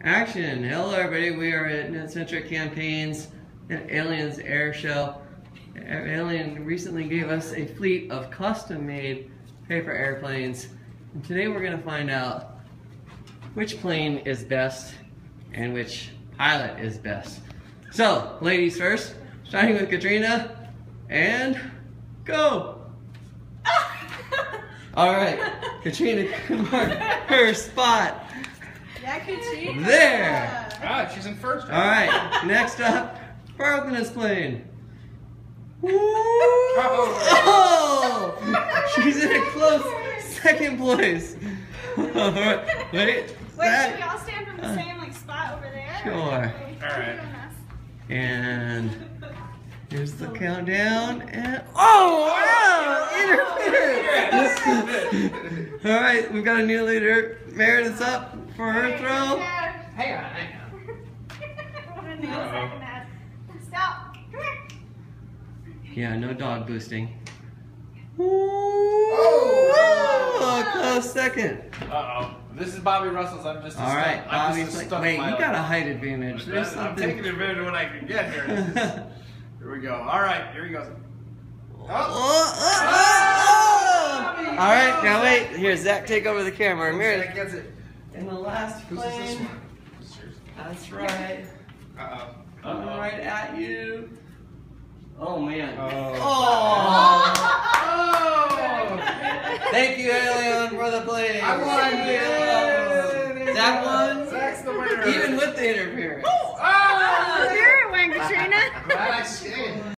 Action! Hello everybody, we are at NetCentric Campaigns at Elian's Air Show. Elian recently gave us a fleet of custom-made paper airplanes, and today we're going to find out which plane is best and which pilot is best. So, ladies first, starting with Katrina, and go! Alright, Katrina can mark her spot. Yeah, Katrina. There! Ah, she's in first. Alright, next up, Falcon's plane. Oh! She's in a close second place. Alright, wait. Wait, should we all stand from the same spot over there? Sure. Alright. And here's the countdown. And interference! Alright, we've got a new leader. Meredith's up for her throw. Hang on. Stop. Come here. Yeah, no dog boosting. Oh! Close second. Uh-oh. This is Bobby Russell's. I'm just a All right, I'm Bobby's just a like, stunt wait, you pilot. got a height advantage. There's I'm something. taking advantage of what I can get here. Here we go. All right, here he goes. All right, now wait. Here, Zach, take over the camera. Meredith gets it. in the last Who's this plane. one? That's right. Uh-oh. Coming right at you. Oh man. Oh. Thank you, Elian, for the plane. I won. Zach won. Zach's the winner. Even with the interference. Oh, you're a win, Katrina. Glad I stayed.